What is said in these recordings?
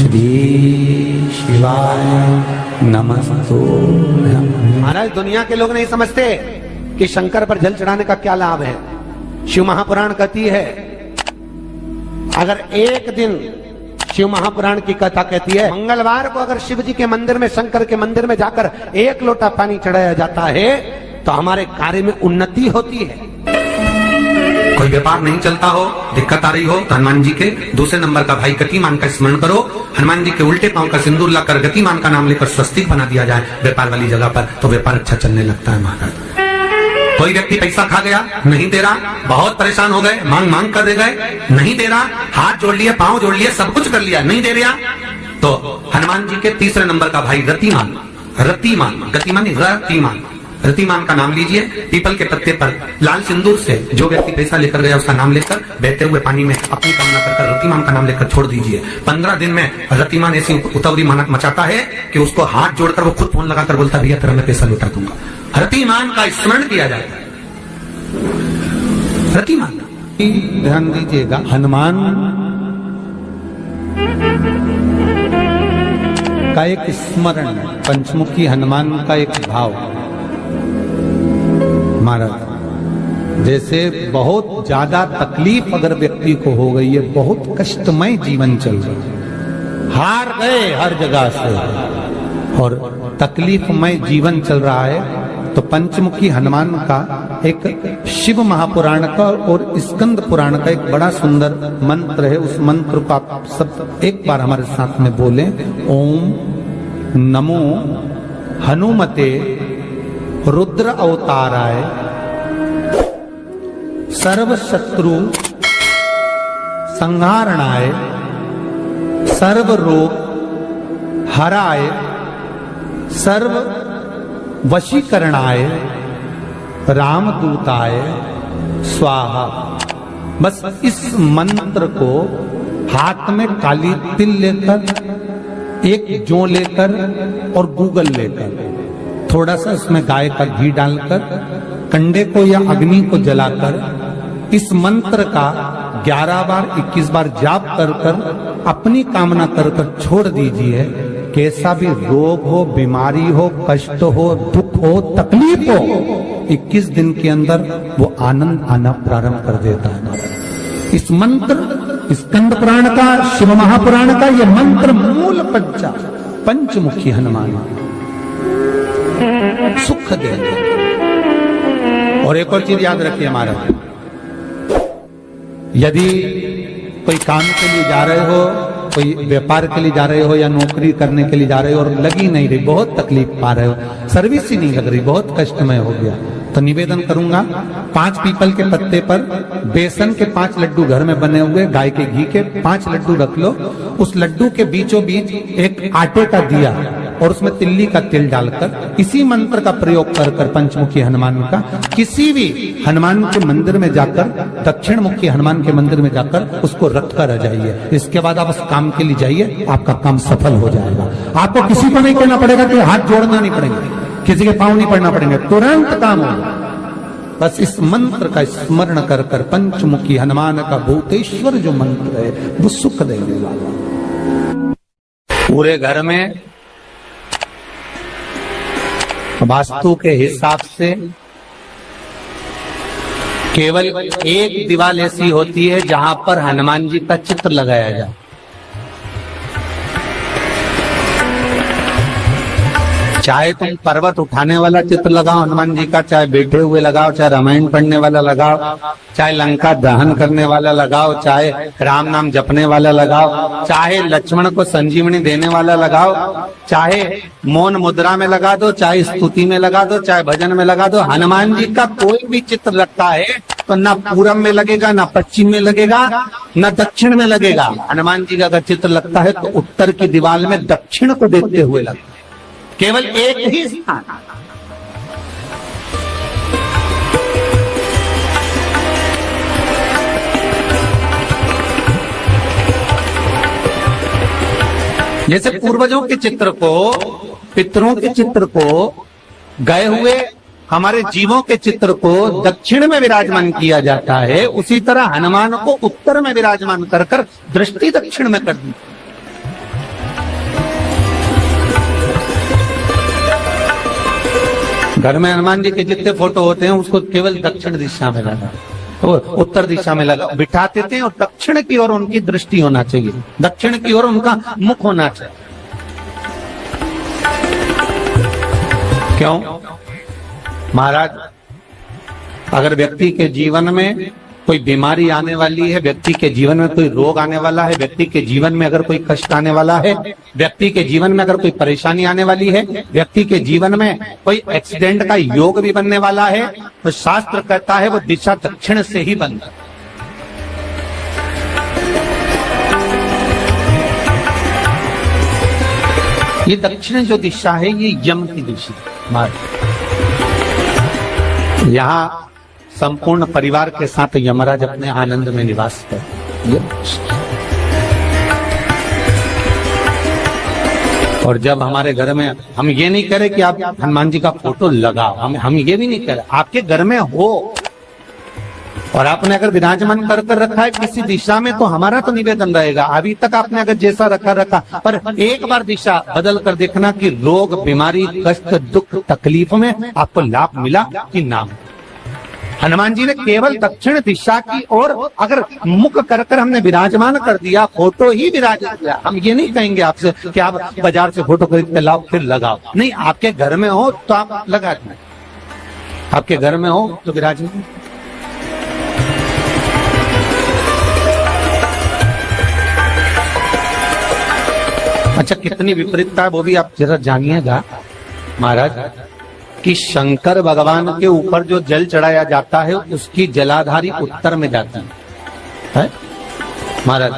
श्री शिवाय नमस्तुभ्यं। महाराज दुनिया के लोग नहीं समझते कि शंकर पर जल चढ़ाने का क्या लाभ है। शिव महापुराण कहती है, अगर एक दिन शिव महापुराण की कथा कहती है, मंगलवार को अगर शिव जी के मंदिर में, शंकर के मंदिर में जाकर एक लोटा पानी चढ़ाया जाता है तो हमारे कार्य में उन्नति होती है। कोई व्यापार नहीं चलता हो, दिक्कत आ रही हो तो हनुमान जी के दूसरे नंबर का भाई गतिमान का स्मरण करो। हनुमान जी के उल्टे पांव का सिंदूर लाकर गतिमान का नाम लेकर स्वस्तिक बना दिया जाए व्यापार वाली जगह पर, तो व्यापार अच्छा चलने लगता है महाराज। कोई व्यक्ति पैसा खा गया, नहीं दे रहा, बहुत परेशान हो गए, मांग मांग कर दे गए, नहीं दे रहा, हाथ जोड़ लिए, पांव जोड़ लिए, सब कुछ कर लिया, नहीं दे रहा, तो हनुमान जी के तीसरे नंबर का भाई रतिमान, रतिमान, गतिमान नहीं, रतिमान, रतिमान का नाम लीजिए। पीपल के पत्ते पर लाल सिंदूर से जो व्यक्ति पैसा लेकर गया उसका नाम लेकर बहते हुए पानी में अपनी कामना कर रतिमान का नाम लेकर छोड़ दीजिए। 15 दिन में रतिमान ऐसी उतावली मचाता है कि उसको हाथ जोड़कर वो खुद फोन लगाकर बोलता है, भैया तेरा मैं पैसा लौटा दूंगा। रतिमान का स्मरण किया जाता है। रतिमान ध्यान दीजिएगा, हनुमान का एक स्मरण, पंचमुखी हनुमान का एक भाव। महाराज जैसे बहुत ज्यादा तकलीफ अगर व्यक्ति को हो गई है, बहुत कष्टमय जीवन चल रहा है, हार गए हर जगह से और तकलीफमय जीवन चल रहा है, तो पंचमुखी हनुमान का एक शिव महापुराण का और स्कंद पुराण का एक बड़ा सुंदर मंत्र है। उस मंत्र को आप सब एक बार हमारे साथ में बोलें। ओम नमो हनुमते रुद्र अवताराय सर्व शत्रु संहारणाय सर्व रोग हराय सर्व वशीकरणाय रामदूताय स्वाहा। बस इस मंत्र को हाथ में काली तिल लेकर, एक जौ लेकर और गूगल लेकर, थोड़ा सा उसमें गाय का घी डालकर, कंडे को या अग्नि को जलाकर इस मंत्र का 11 बार 21 बार जाप कर कर अपनी कामना कर कर छोड़ दीजिए। कैसा भी रोग हो, बीमारी हो, कष्ट हो, दुख हो, तकलीफ हो, 21 दिन के अंदर वो आनंद आना प्रारंभ कर देता है। इस मंत्र, स्कंद पुराण का, शिव महापुराण का ये मंत्र मूल पंचमुखी हनुमान सुख देंगे। और एक और चीज याद रखिए महाराज, यदि कोई काम के लिए जा रहे हो, कोई व्यापार के लिए जा रहे हो या नौकरी करने के लिए जा रहे हो और लगी नहीं रही, बहुत तकलीफ पा रहे हो, सर्विस ही नहीं लग रही, बहुत कष्टमय हो गया, तो निवेदन करूंगा 5 पीपल के पत्ते पर बेसन के 5 लड्डू घर में बने हुए, गाय के घी के 5 लड्डू रख लो। उस लड्डू के बीचों बीच एक आटे का दिया और उसमें तिल्ली का तिल डालकर इसी मंत्र का प्रयोग कर कर पंचमुखी हनुमान का किसी भी हनुमान के मंदिर में जाकर, दक्षिण मुखी हनुमान के मंदिर में जाकर उसको रख कर आ जाइए। इसके बाद आप उस काम के लिए जाइए, आपका काम सफल हो जाएगा। आपको किसी को नहीं कहना पड़ेगा कि हाथ जोड़ना नहीं पड़ेगा, किसी के पांव नहीं पड़ना पड़ेंगे, तुरंत काम होगा। बस इस मंत्र का स्मरण कर कर पंचमुखी हनुमान का भूतेश्वर जो मंत्र है वो सुख देने वाला। पूरे घर में वास्तु के हिसाब से केवल एक दीवार ऐसी होती है जहां पर हनुमान जी का चित्र लगाया जाए। चाहे तुम पर्वत उठाने वाला चित्र लगाओ हनुमान जी का, चाहे बैठे हुए लगाओ, चाहे रामायण पढ़ने वाला लगाओ, चाहे लंका दहन करने वाला लगाओ, चाहे राम नाम जपने वाला लगाओ, चाहे लक्ष्मण को संजीवनी देने वाला लगाओ, चाहे मौन मुद्रा में लगा दो, चाहे स्तुति में लगा दो, चाहे भजन में लगा दो। हनुमान जी का कोई भी चित्र लगता है तो ना पूरब में लगेगा, ना पश्चिम में लगेगा, ना दक्षिण में लगेगा। हनुमान जी का अगर चित्र लगता है तो उत्तर की दीवार में दक्षिण को देखते हुए लगता है, केवल एक ही स्थान। जैसे पूर्वजों के चित्र को, पितरों के चित्र को, गए हुए हमारे जीवों के चित्र को दक्षिण में विराजमान किया जाता है, उसी तरह हनुमान को उत्तर में विराजमान कर कर दृष्टि दक्षिण में कर दी। घर में हनुमान जी के जितने फोटो होते हैं उसको केवल दक्षिण दिशा में लगा, तो उत्तर दिशा में लगा बिठा देते हैं और दक्षिण की ओर उनकी दृष्टि होना चाहिए, दक्षिण की ओर उनका मुख होना चाहिए। क्यों? महाराज, अगर व्यक्ति के जीवन में कोई बीमारी आने वाली है, व्यक्ति के जीवन में कोई रोग आने वाला है, व्यक्ति के जीवन में अगर कोई कष्ट आने वाला है, व्यक्ति के जीवन में अगर कोई परेशानी आने वाली है, व्यक्ति के जीवन में कोई एक्सीडेंट का योग भी बनने वाला है, तो शास्त्र कहता है वो दिशा दक्षिण से ही बनता है। ये दक्षिण जो दिशा है ये यम की दिशा। यहाँ संपूर्ण परिवार के साथ यमराज अपने आनंद में निवास करते। और जब हमारे घर में, हम ये नहीं करें कि आप हनुमान जी का फोटो लगाओ, हम ये भी नहीं करें, आपके घर में हो और आपने अगर विराजमान कर रखा है किसी दिशा में, तो हमारा तो निवेदन रहेगा, अभी तक आपने अगर जैसा रखा, पर एक बार दिशा बदल कर देखना कि रोग, बीमारी, कष्ट, दुख, तकलीफ में आपको लाभ मिला कि ना। हनुमान जी ने केवल दक्षिण दिशा की ओर अगर मुख कर हमने विराजमान कर दिया, फोटो ही विराजमान किया। हम ये नहीं कहेंगे आपसे कि आप बाजार से फोटो खरीद के लाओ फिर लगाओ, नहीं, आपके घर में हो तो आप लगा दें, आपके घर में हो तो विराजमान। अच्छा, कितनी विपरीतता है वो भी आप जरा जानिएगा महाराज, कि शंकर भगवान के ऊपर जो जल चढ़ाया जाता है उसकी जलाधारी उत्तर में जाती है महाराज।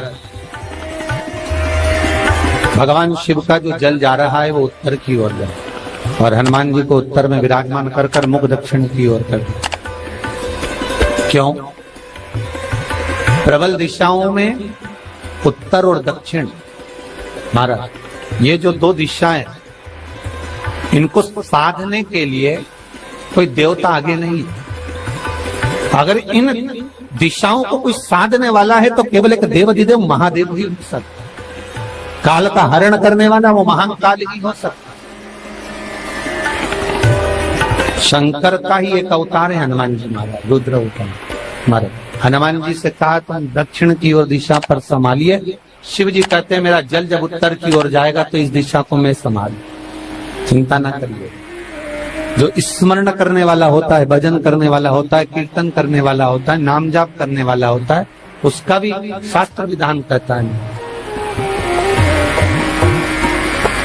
भगवान शिव का जो जल जा रहा है वो उत्तर की ओर जाए और हनुमान जी को उत्तर में विराजमान कर मुख दक्षिण की ओर कर। क्यों? प्रबल दिशाओं में उत्तर और दक्षिण महाराज, ये जो दो दिशाएं, इनको साधने के लिए कोई देवता आगे नहीं। अगर इन दिशाओं को कोई साधने वाला है तो केवल एक देवाधिदेव महादेव ही हो सकता। काल का हरण करने वाला वो महान काल ही हो सकता। शंकर का ही एक अवतार है हनुमान जी महाराज, रुद्र अवतार महाराज। हनुमान जी से कहा तुम दक्षिण की ओर दिशा पर संभालिए। शिव जी कहते हैं मेरा जल जब उत्तर की ओर जाएगा तो इस दिशा को मैं संभालू, चिंता ना करिए। जो स्मरण करने वाला होता है, भजन करने वाला होता है, कीर्तन करने वाला होता है, नाम जाप करने वाला होता है, उसका भी शास्त्र विधान कहता है,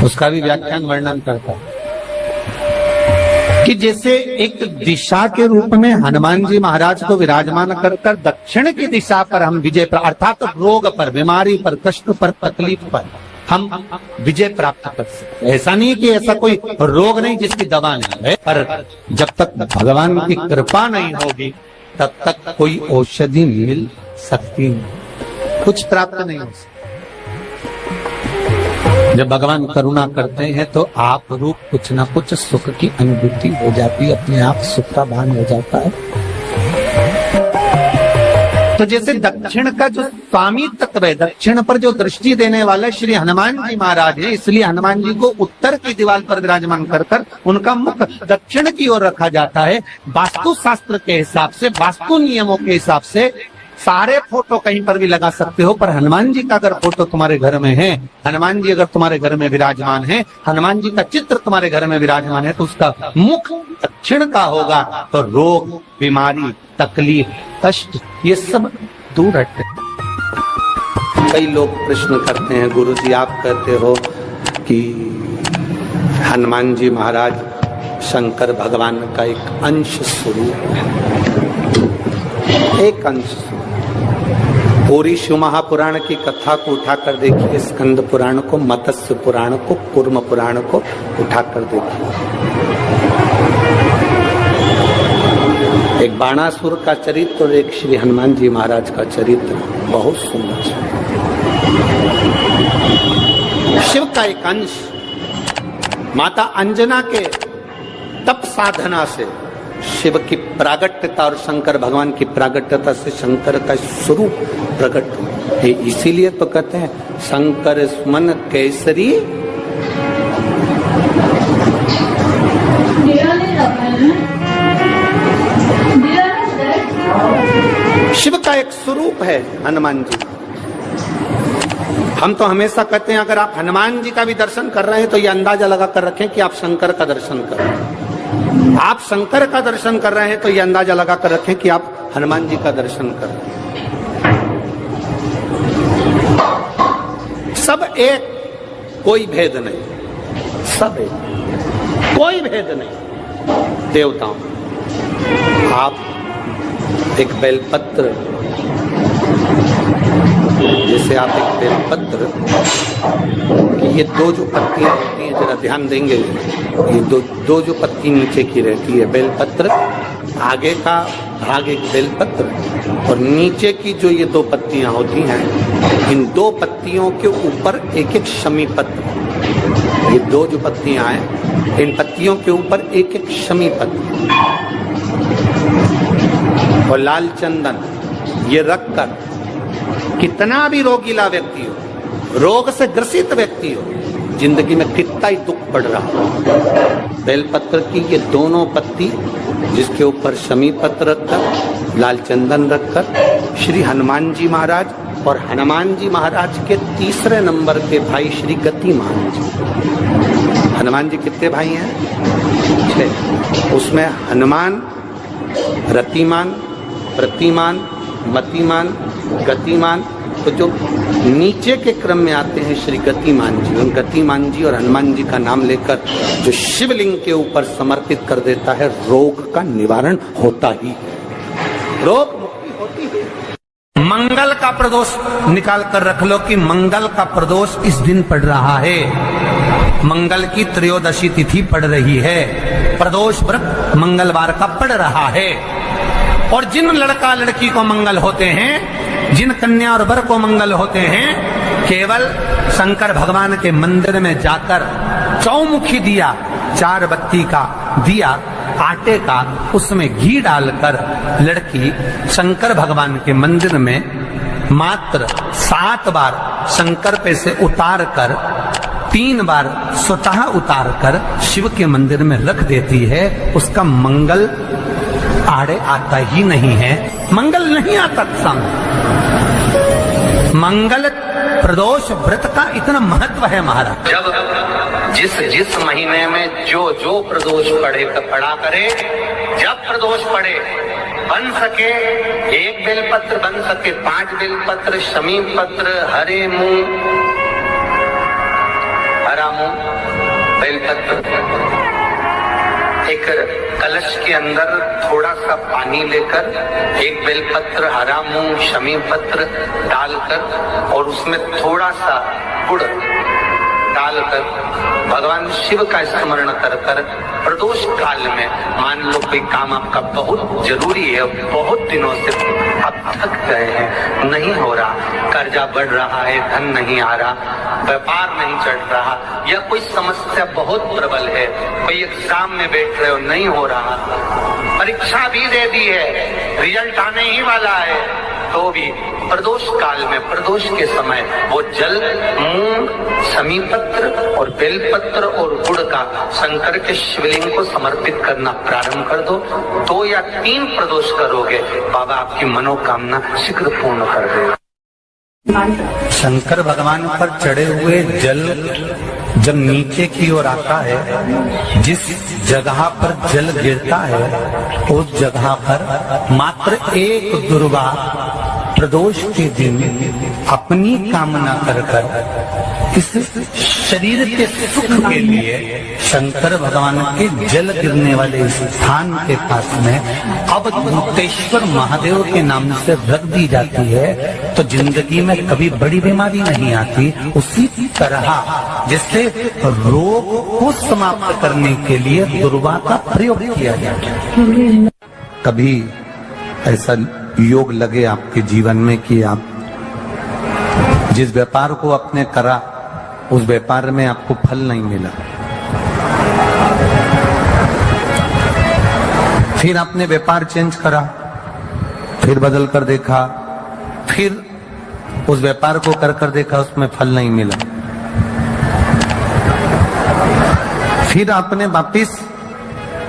उसका भी व्याख्यान वर्णन करता है कि जैसे एक दिशा के रूप में हनुमान जी महाराज को विराजमान कर दक्षिण की दिशा पर हम विजय पर, अर्थात रोग पर, बीमारी पर, कष्ट पर, तकलीफ पर हम विजय प्राप्त कर सकते। ऐसा नहीं कि ऐसा कोई रोग नहीं जिसकी दवा नहीं है, पर जब तक भगवान की कृपा नहीं होगी तब तक कोई औषधि मिल सकती नहीं, कुछ प्राप्त नहीं हो सकता। जब भगवान करुणा करते हैं तो आप रूप कुछ ना कुछ सुख की अनुभूति हो जाती है, अपने आप सुख का भान हो जाता है। तो जैसे दक्षिण का जो स्वामी तत्व है, दक्षिण पर जो दृष्टि देने वाले श्री हनुमान जी महाराज है, इसलिए हनुमान जी को उत्तर की दीवार पर विराजमान कर उनका मुख दक्षिण की ओर रखा जाता है। वास्तु शास्त्र के हिसाब से, वास्तु नियमों के हिसाब से सारे फोटो कहीं पर भी लगा सकते हो, पर हनुमान जी का अगर फोटो तुम्हारे घर में है, हनुमान जी अगर तुम्हारे घर में विराजमान है, हनुमान जी का चित्र तुम्हारे घर में विराजमान है, तो उसका मुख दक्षिण का होगा, तो रोग, बीमारी, तकलीफ, कष्ट ये सब दूर हटते। कई लोग प्रश्न करते हैं, गुरुजी आप कहते हो कि हनुमान जी महाराज शंकर भगवान का एक अंश स्वरूप है, एक अंश स्वरूप। पूरी शिव महापुराण की कथा को उठाकर देखिए, स्कंद पुराण को, मत्स्य पुराण को, कूर्म पुराण को उठाकर देखिए। एक बाणासुर का चरित्र और एक श्री हनुमान जी महाराज का चरित्र बहुत सुंदर। शिव का एक अंश माता अंजना के तप साधना से शिव की प्रागट्यता और शंकर भगवान की प्रागट्यता से शंकर का स्वरूप प्रकट है। इसीलिए तो कहते हैं शंकर सुमन केसरी शिव का एक स्वरूप है हनुमान जी। हम तो हमेशा कहते हैं अगर आप हनुमान जी का भी दर्शन कर रहे हैं तो ये अंदाजा लगा कर रखें कि आप शंकर का दर्शन कर रहे हैं। आप शंकर का दर्शन कर रहे हैं तो ये अंदाजा लगा कर रखें कि आप हनुमान जी का दर्शन कर रहे हैं। सब एक, कोई भेद नहीं, सब एक, कोई भेद नहीं। देवताओं, आप एक बेलपत्र, जैसे आप एक बेलपत्र कि ये दो जो पत्तियां होती हैं, जरा ध्यान देंगे, ये दो जो पत्ती नीचे की रहती है बेलपत्र, आगे का भाग एक बेलपत्र और नीचे की जो ये दो पत्तियां होती हैं, इन दो पत्तियों के ऊपर एक एक शमी पत्र, ये दो जो पत्तियां हैं इन पत्तियों के ऊपर एक एक शमी पत्र और लाल चंदन ये रखकर कितना भी रोगीला व्यक्ति हो, रोग से ग्रसित व्यक्ति हो, जिंदगी में कितना ही दुख पड़ रहा हो, बेलपत्र की ये दोनों पत्ती जिसके ऊपर शमी पत्र रखकर, लाल चंदन रखकर श्री हनुमान जी महाराज और हनुमान जी महाराज के तीसरे नंबर के भाई श्री गतिमान जी। हनुमान जी कितने भाई हैं? 6। उसमें हनुमान, रतिमान, प्रतिमान, मतिमान, गतिमान, तो जो नीचे के क्रम में आते हैं श्री गतिमान जी, उन गतिमान जी और हनुमान जी का नाम लेकर जो शिवलिंग के ऊपर समर्पित कर देता है, रोग का निवारण होता ही है, रोग मुक्ति होती है। मंगल का प्रदोष निकाल कर रख लो कि मंगल का प्रदोष इस दिन पड़ रहा है, मंगल की त्रयोदशी तिथि पड़ रही है, प्रदोष व्रत मंगलवार का पड़ रहा है। और जिन लड़का लड़की को मंगल होते हैं, जिन कन्या और वर को मंगल होते हैं, केवल शंकर भगवान के मंदिर में जाकर चौमुखी दिया, 4 बत्ती का दिया आटे का, उसमें घी डालकर लड़की शंकर भगवान के मंदिर में मात्र 7 बार शंकर पे से उतार कर 3 बार स्वतः उतार कर शिव के मंदिर में रख देती है, उसका मंगल आड़े आता ही नहीं है, मंगल नहीं आता सामने। मंगल प्रदोष व्रत का इतना महत्व है महाराज। जब जिस महीने में जो प्रदोष पड़ा करे, जब प्रदोष पड़े, बन सके 1 बेलपत्र, बन सके 5 बेलपत्र, शमी पत्र, हरे मूंग, हरा मूंग, बेलपत्र, एक कलश के अंदर थोड़ा सा पानी लेकर 1 बेलपत्र, हरा मूंग, शमी पत्र डालकर और उसमें थोड़ा सा गुड़ डालकर भगवान शिव का स्मरण कर कर प्रदोष काल में, मान लो कोई काम आपका बहुत जरूरी है, बहुत दिनों से आप थक गए हैं, नहीं हो रहा, कर्जा बढ़ रहा है, धन नहीं आ रहा, व्यापार नहीं चढ़ रहा, या कोई समस्या बहुत प्रबल है, कोई एग्जाम में बैठ रहे हो नहीं हो रहा, परीक्षा भी दे दी है, रिजल्ट आने ही वाला है, तो भी प्रदोष काल में, प्रदोष के समय वो जल, मूंग, शमी पत्र और बेलपत्र और गुड़ का शंकर के शिवलिंग को समर्पित करना प्रारंभ कर दो। 2 या 3 प्रदोष करोगे, बाबा आपकी मनोकामना शीघ्र पूर्ण कर देगा। शंकर भगवान पर चढ़े हुए जल जब नीचे की ओर आता है, जिस जगह पर जल गिरता है उस जगह पर मात्र 1 दुर्गा प्रदोष के दिन अपनी कामना कर कर इस शरीर के सुख के लिए शंकर भगवान के जल गिरने वाले स्थान के पास में अवधूतेश्वर महादेव के नाम से रख दी जाती है, तो जिंदगी में कभी बड़ी बीमारी नहीं आती। उसी तरह जिससे रोग को समाप्त करने के लिए दुर्वा का प्रयोग किया जाता है। कभी ऐसा योग लगे आपके जीवन में कि आप जिस व्यापार को आपने करा उस व्यापार में आपको फल नहीं मिला, फिर आपने व्यापार चेंज करा, फिर बदल कर देखा, फिर उस व्यापार को कर देखा, उसमें फल नहीं मिला, फिर आपने वापिस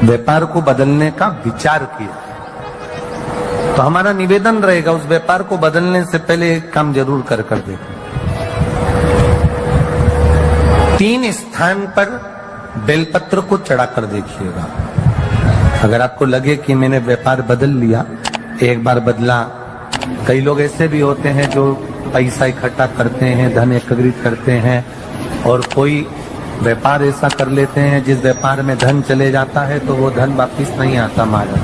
व्यापार को बदलने का विचार किया। तो हमारा निवेदन रहेगा उस व्यापार को बदलने से पहले एक काम जरूर कर देखें। 3 स्थान पर बेलपत्र को चढ़ा कर देखिएगा। अगर आपको लगे कि मैंने व्यापार बदल लिया, एक बार बदला, कई लोग ऐसे भी होते हैं जो पैसा इकट्ठा करते हैं, धन एकत्रित करते हैं और कोई व्यापार ऐसा कर लेते हैं जिस व्यापार में धन चले जाता है तो वो धन वापिस नहीं आता, मारा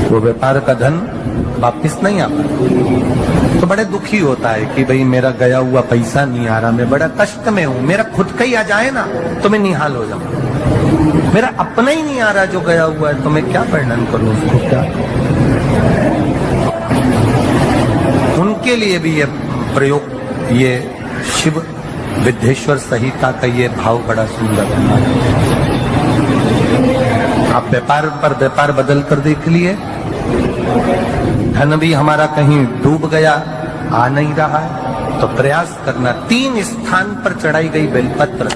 वो व्यापार का धन वापिस नहीं आता। तो बड़े दुखी होता है कि भाई मेरा गया हुआ पैसा नहीं आ रहा, मैं बड़ा कष्ट में हूं, मेरा खुद का ही आ जाए ना तो मैं निहाल हो जाऊं, मेरा अपना ही नहीं आ रहा जो गया हुआ है तो मैं क्या वर्णन करूं उसको, क्या उनके लिए भी ये प्रयोग, ये शिव विद्येश्वर संहिता का ये भाव बड़ा सुंदर है। आप व्यापार पर व्यापार बदल कर देख लिए, धन भी हमारा कहीं डूब गया, आ नहीं रहा है, तो प्रयास करना 3 स्थान पर चढ़ाई गई बेलपत्र